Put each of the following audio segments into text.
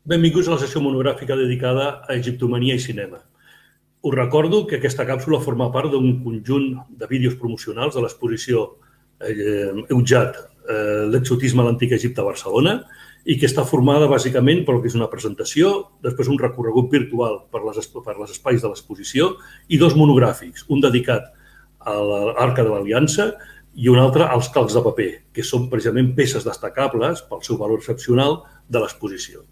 Benvinguts a la sessió monogràfica dedicada a egiptomania i cinema. Us recordo que aquesta càpsula forma part d'un conjunt de vídeos promocionals de l'exposició Eutjat, l'exotisme a l'antic Egipte a Barcelona, i que està formada bàsicament pel que és una presentació, després un recorregut virtual per les espais de l'exposició i dos monogràfics, un dedicat a l'Arca de l'Aliança i un altre als calcs de paper, que són precisament peces destacables pel seu valor excepcional de l'exposició.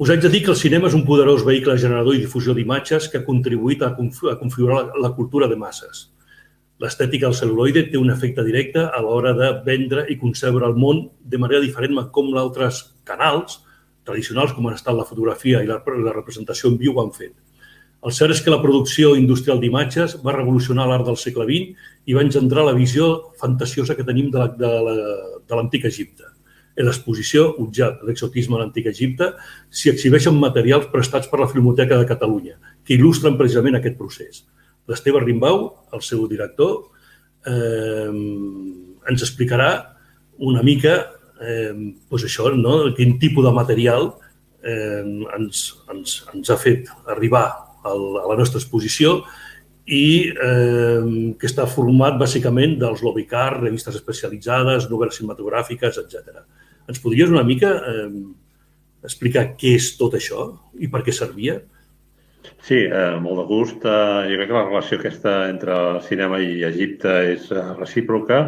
Us haig de dir que el cinema és un poderós vehicle generador i difusió d'imatges que ha contribuït a configurar la cultura de masses. L'estètica del cel·luloide té un efecte directe a l'hora de vendre i concebre el món de manera diferent com altres canals tradicionals, com han estat la fotografia i la representació en viu, ho han fet. El cert és que la producció industrial d'imatges va revolucionar l'art del segle XX i va engendrar la visió fantasiosa que tenim de l'antic Egipte. En l'exposició Eutjat, l'exotisme a l'antic Egipte, s'hi exhibeixen materials prestats per la Filmoteca de Catalunya, que il·lustren precisament aquest procés. L'Esteve Rimbau, el seu director, ens explicarà una mica quin tipus de material ens ha fet arribar a la nostra exposició i que està format bàsicament dels lobby cars, revistes especialitzades, novel·les cinematogràfiques, etc. Ens podries una mica explicar què és tot això i per què servia? Sí, molt de gust. Jo crec que la relació aquesta entre cinema i Egipte és recíproca,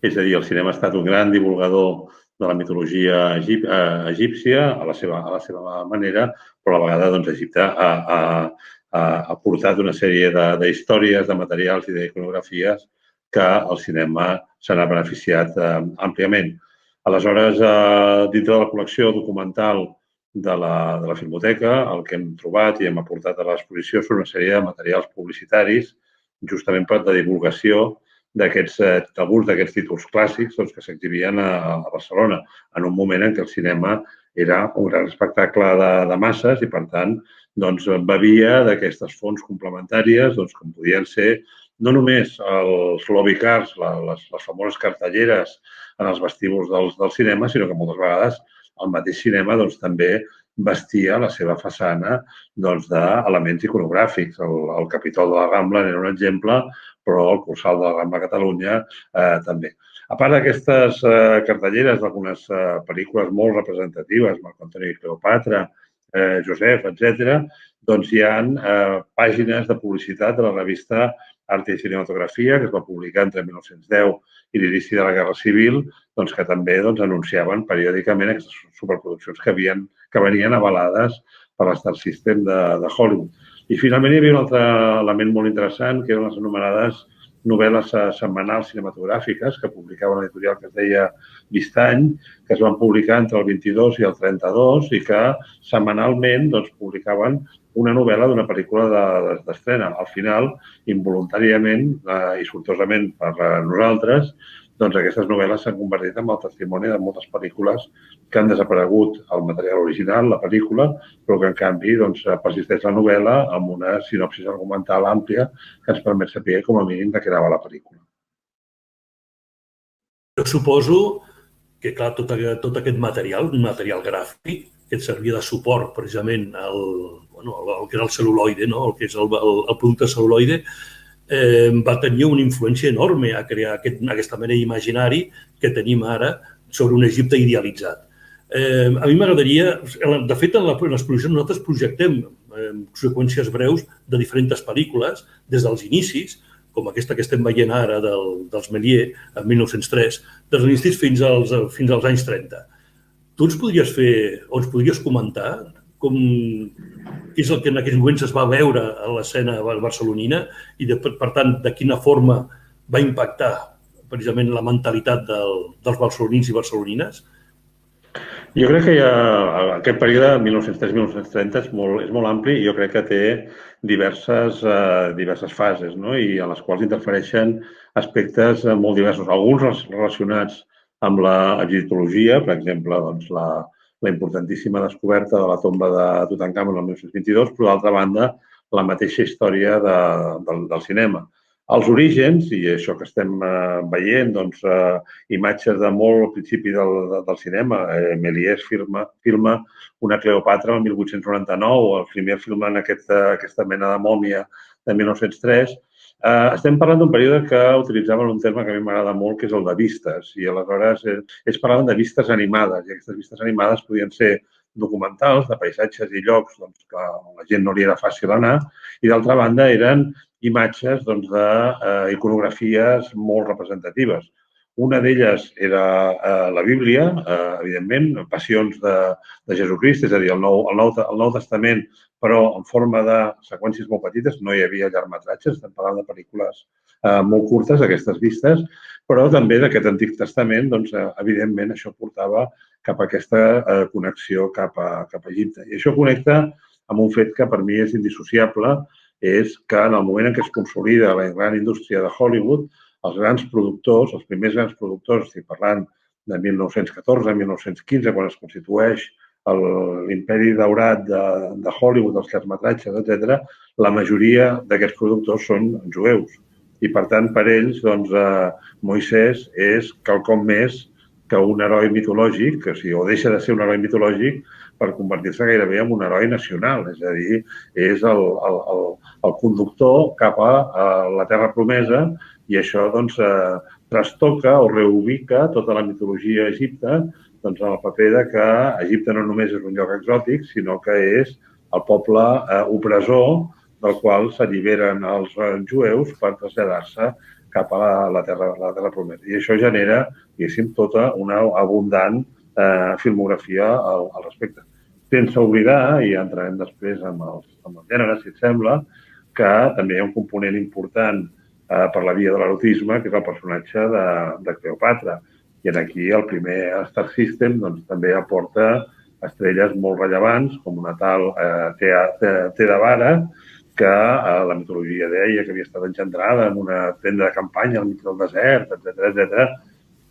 és a dir, el cinema ha estat un gran divulgador de la mitologia egípcia a la seva manera, però a la vegada doncs, Egipte ha portat una sèrie d'històries, de materials i d'iconografies que el cinema se n'ha beneficiat àmpliament. Aleshores, dintre de la col·lecció documental de la Filmoteca, el que hem trobat i hem aportat a l'exposició són una sèrie de materials publicitaris justament per la divulgació d'alguns d'aquests títols clàssics que s'exhibien a Barcelona, en un moment en què el cinema era un gran espectacle de masses i, per tant, bevia d'aquestes fonts complementàries com podien ser no només els lobby cars, les famoses cartelleres en els vestíbuls del cinema, sinó que moltes vegades el mateix cinema també vestia la seva façana d'elements iconogràfics. El Capitol de la Rambla n'era un exemple, però el Cursal de la Rambla a Catalunya també. A part d'aquestes cartelleres d'algunes pel·lícules molt representatives, Marc Antoni i Cleopatra, Josep, etc., hi ha pàgines de publicitat de la revista Arte i Cinematografia, que es va publicar entre 1910 i l'inici de la Guerra Civil, que també anunciaven periòdicament aquestes superproduccions que venien avalades per l'Star System de Hollywood. I finalment hi havia un altre element molt interessant, que eren les anomenades novel·les setmanals cinematogràfiques que publicava l'editorial que es deia Vistany, que es van publicar entre el 22 i el 32 i que setmanalment publicaven una novel·la d'una pel·lícula d'estrena. Al final, involuntàriament i sortosament per nosaltres, aquestes novel·les s'han convertit en el testimoni de moltes pel·lícules que han desaparegut el material original, la pel·lícula, però que en canvi persisteix la novel·la amb una sinopsis argumental àmplia que ens permet saber com a mínim de què anava la pel·lícula. Jo suposo que, clar, tot aquest material, un material gràfic, que et servia de suport precisament al que era el cel·luloide, el que és el producte cel·luloide, va tenir una influència enorme a crear aquesta mena d'imaginari que tenim ara sobre un Egipte idealitzat. A mi m'agradaria, de fet, en l'exposició nosaltres projectem seqüències breus de diferents pel·lícules des dels inicis, com aquesta que estem veient ara dels Méliès, en 1903, dels inicis fins als anys 30. Tu ens podries fer, o ens podries comentar què és el que en aquells moments es va veure a l'escena barcelonina i, per tant, de quina forma va impactar precisament la mentalitat dels barcelonins i barcelonines? Jo crec que aquest període, 1903-1930, és molt ampli i jo crec que té diverses fases i en les quals interfereixen aspectes molt diversos. Alguns relacionats amb l'egiptologia, per exemple, la importantíssima descoberta de la tomba de Tutankamon el 1922, però d'altra banda, la mateixa història del cinema. Els orígens, i això que estem veient, doncs, imatges de molt al principi del cinema. Méliès filma una Cleopatra el 1899, el primer filmant aquesta mena de mòmia de 1903. Estem parlant d'un període que utilitzaven un terme que a mi m'agrada molt, que és el de vistes, i aleshores ells parlaven de vistes animades, i aquestes vistes animades podien ser documentals de paisatges i llocs doncs, que a la gent no li era fàcil anar, i d'altra banda eren imatges doncs, d'iconografies molt representatives. Una d'elles era la Bíblia, evidentment, passions de Jesucrist, és a dir, el Nou Testament, però en forma de seqüències molt petites, no hi havia llargmetratges, estem parlant de pel·lícules molt curtes, aquestes vistes, però també d'aquest Antic Testament, doncs, evidentment, això portava cap a aquesta connexió cap a Egipte. I això connecta amb un fet que per mi és indissociable, és que en el moment en què es consolida la gran indústria de Hollywood, els grans productors, els primers grans productors, estic parlant de 1914-1915, quan es constitueix l'imperi daurat de Hollywood, els llargmetratges, etc., la majoria d'aquests productors són jueus. I, per tant, per ells, doncs, Moisès és quelcom més que un heroi mitològic, o deixa de ser un heroi mitològic per convertir-se gairebé en un heroi nacional. És a dir, és el conductor cap a la Terra Promesa, i això doncs, trastoca o reubica tota la mitologia egipta doncs, en el paper de que Egipte no només és un lloc exòtic, sinó que és el poble opressor del qual s'alliberen els jueus per traslladar-se cap a la Terra Promesa. I això genera, diguéssim, tota una abundant filmografia al respecte. Sense oblidar, i entrarem després amb el gènere, si et sembla, que també hi ha un component important per la via de l'erotisme, que és el personatge de Cleopatra. I aquí el primer Star System doncs, també aporta estrelles molt rellevants, com una tal Theda Bara, que la mitologia deia que havia estat engendrada en una tenda de campanya al mig del desert, etc.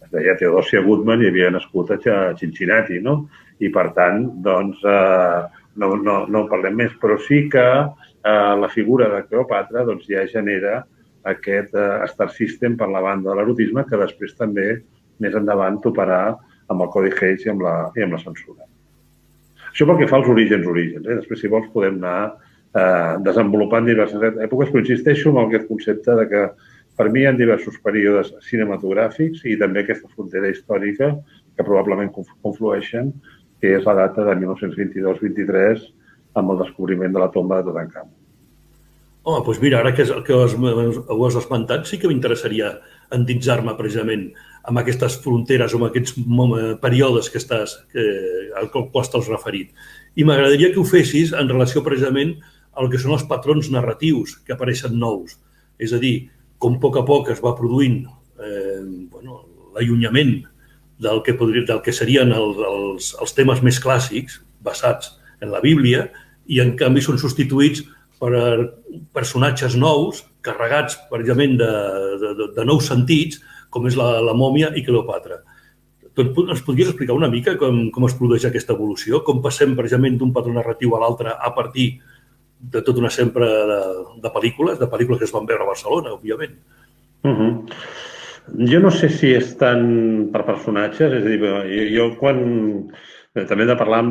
Es deia Theodosia Goodman i havia nascut a Cincinnati, no? I, per tant, doncs, no parlem més, però sí que la figura de Cleopatra doncs, ja genera aquest Star System per la banda de l'erotisme, que després també més endavant toparà amb el Codi Hays i amb la censura. Això pel que fa als orígens. Després, si vols, podem anar desenvolupant diverses èpoques, però insisteixo en aquest concepte de que per mi hi ha diversos períodes cinematogràfics i també aquesta frontera històrica que probablement conflueixen, que és la data de 1922-23 amb el descobriment de la tomba de Tutankamon. Home, doncs mira, ara que ho has esmentat, sí que m'interessaria endinsar-me precisament amb aquestes fronteres o amb aquests períodes al qual t'has referit. I m'agradaria que ho fessis en relació precisament al que són els patrons narratius que apareixen nous. És a dir, com a poc es va produint l'allunyament del que serien els temes més clàssics basats en la Bíblia i en canvi són substituïts per personatges nous, carregats precisament de nous sentits, com és la mòmia i Cleopatra. Ens podries explicar una mica com es produeix aquesta evolució? Com passem precisament d'un patró narratiu a l'altre a partir de tota una sempre de pel·lícules que es van veure a Barcelona, òbviament? Jo no sé si és tant per personatges, és a dir, jo quan... També hem de parlar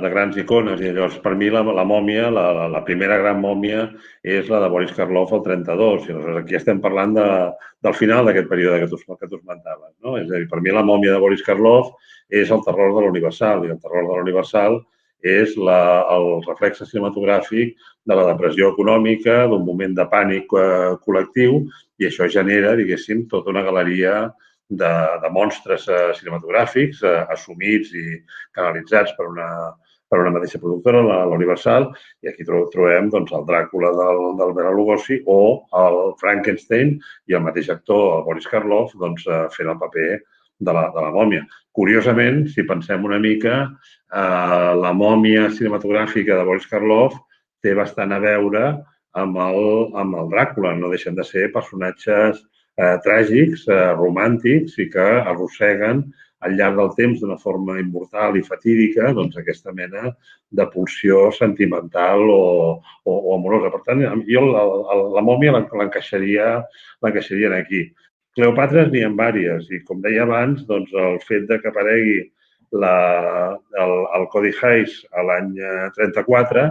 de grans icones, i llavors per mi la mòmia, la primera gran mòmia és la de Boris Karloff el 32, i llavors aquí estem parlant del final d'aquest període que tu esmentaves, no? És a dir, per mi la mòmia de Boris Karloff és el terror de l'Universal, i el terror de l'Universal és el reflex cinematogràfic de la depressió econòmica, d'un moment de pànic col·lectiu, i això genera, diguéssim, tota una galeria de monstres cinematogràfics assumits i canalitzats per una mateixa productora, la Universal, i aquí trobem doncs, el Dràcula del Bela Lugosi o el Frankenstein i el mateix actor, el Boris Karloff, doncs, fent el paper de la mòmia. Curiosament, si pensem una mica, la mòmia cinematogràfica de Boris Karloff té bastant a veure amb el Dràcula. No deixen de ser personatges tràgics, romàntics i que arrosseguen al llarg del temps d'una forma immortal i fatídica doncs, aquesta mena de pulsió sentimental o amorosa. Per tant, jo la mòmia l'encaixaria aquí. Cleopatra n'hi ha diverses i, com deia abans, doncs, el fet de que aparegui el Codi Hays a l'any 34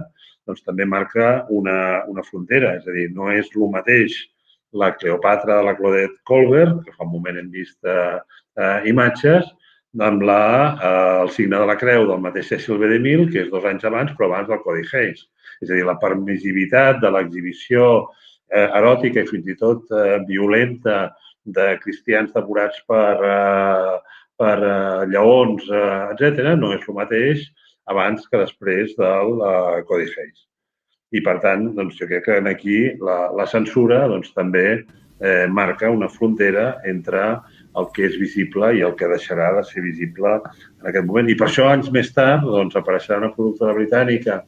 doncs, també marca una frontera. És a dir, no és el mateix la Cleopatra de la Claudette Colbert, que fa un moment hem vist imatges, amb el signe de la creu del mateix Cecil B. DeMille, que és 2 anys abans, però abans del Codi Hays. És a dir, la permissivitat de l'exhibició eròtica i fins i tot violenta de cristians devorats per lleons, etc., no és el mateix abans que després del Codi Hays. I, per tant, doncs, jo crec que aquí la censura doncs, també marca una frontera entre el que és visible i el que deixarà de ser visible en aquest moment. I per això, anys més tard, doncs, apareixerà una productora britànica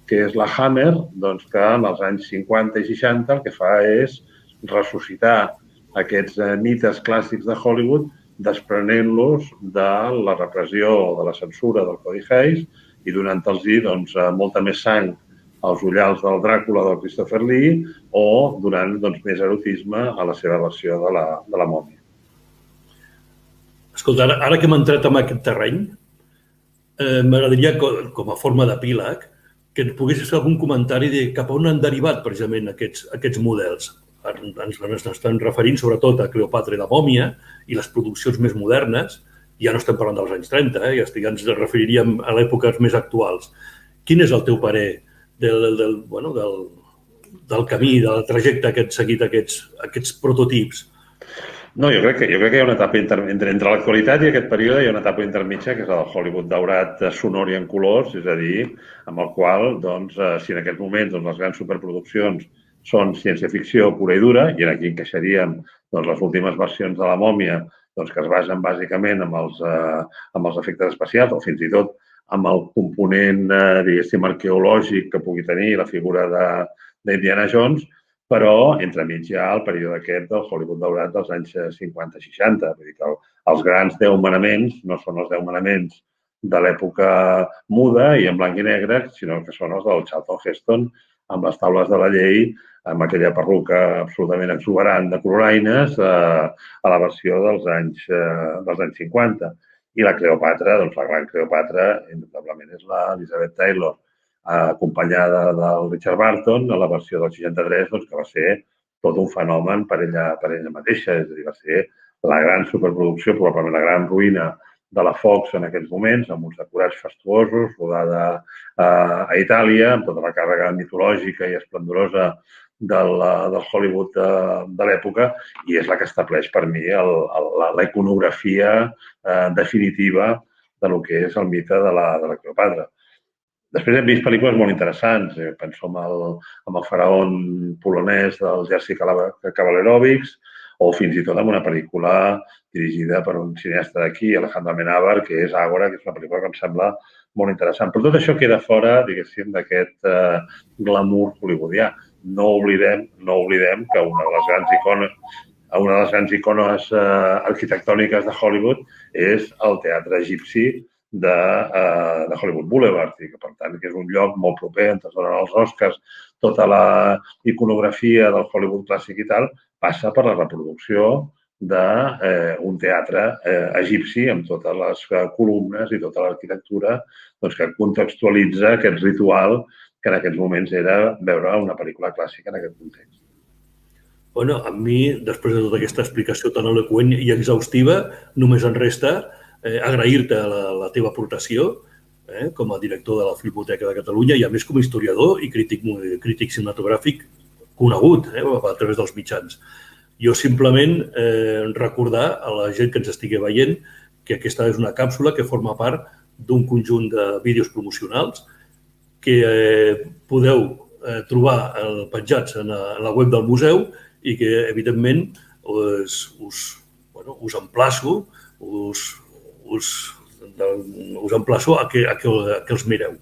que és la Hammer, doncs, que en els anys 50 i 60 el que fa és ressuscitar aquests mites clàssics de Hollywood desprenent-los de la repressió o de la censura del Codi Hays i donant-los doncs, molta més sang als ullals del Dràcula del Christopher Lee o donant doncs, més erotisme a la seva versió de la mòmia. Escolta, ara que hem entrat en aquest terreny, m'agradaria, com a forma d'epíleg, que ens poguessis fer algun comentari de cap a on han derivat precisament aquests models. Ens estem referint sobretot a Cleopatra i la mòmia i les produccions més modernes, ja no estem parlant dels anys 30, ja ens referiríem a èpoques més actuals. Quin és el teu parer del camí, del trajecte que han seguit aquests prototips? No, jo crec que hi ha una etapa entre l'actualitat i aquest període hi ha una etapa intermitja que és el Hollywood daurat sonor i en colors, és a dir, amb el qual, doncs, si en aquests moments les grans superproduccions són ciència-ficció pura i dura, i aquí encaixarien doncs, les últimes versions de la mòmia doncs, que es basen bàsicament amb els efectes especials o fins i tot amb el component, diguéssim, arqueològic que pugui tenir la figura d'Indiana Jones, però entremig hi ha el període aquest del Hollywood daurat dels anys 50-60. Vull dir que els grans 10 manaments no són els 10 manaments de l'època muda i en blanc i negre, sinó que són els del Charlton Heston amb les taules de la llei, amb aquella perruca absolutament exuberant de coloraines a la versió dels anys 50. I la Cleopatra, doncs la gran Cleopatra, indubtablement és l'Elizabeth Taylor, acompanyada del Richard Burton, a la versió del 63, doncs, que va ser tot un fenomen per ella mateixa. És a dir, va ser la gran superproducció, probablement la gran ruïna de la Fox en aquells moments, amb uns decorats fastuosos, rodada a Itàlia, amb tota la càrrega mitològica i esplendorosa del Hollywood de l'època, i és la que estableix per mi la iconografia definitiva de lo que és el mite de la Cleopatra. Després hem vist pel·lícules molt interessants. Penso en el faraó polonès del Jerzy Kawalerowicz, o fins i tot en una pel·lícula dirigida per un cineasta d'aquí, Alejandro Amenábar, que és Ágora, que és una pel·lícula que em sembla molt interessant. Però tot això queda fora, diguéssim, d'aquest glamour hollywoodià. No oblidem que una de les grans icones arquitectòniques de Hollywood és el teatre egipci de Hollywood Boulevard, i que, per tant, que és un lloc molt proper on es donen els Oscars. Tota la iconografia del Hollywood clàssic i tal passa per la reproducció d'un teatre egipci amb totes les columnes i tota l'arquitectura que contextualitza aquest ritual que en aquests moments era veure una pel·lícula clàssica en aquest context. Bueno, a mi, després de tota aquesta explicació tan eloqüent i exhaustiva, només em resta agrair-te la teva aportació com a director de la Filmoteca de Catalunya i, a més, com a historiador i crític cinematogràfic conegut a través dels mitjans. Jo simplement recordar a la gent que ens estigui veient que aquesta és una càpsula que forma part d'un conjunt de vídeos promocionals que podeu trobar penjats en la web del museu i que, evidentment, us emplaço a que els mireu.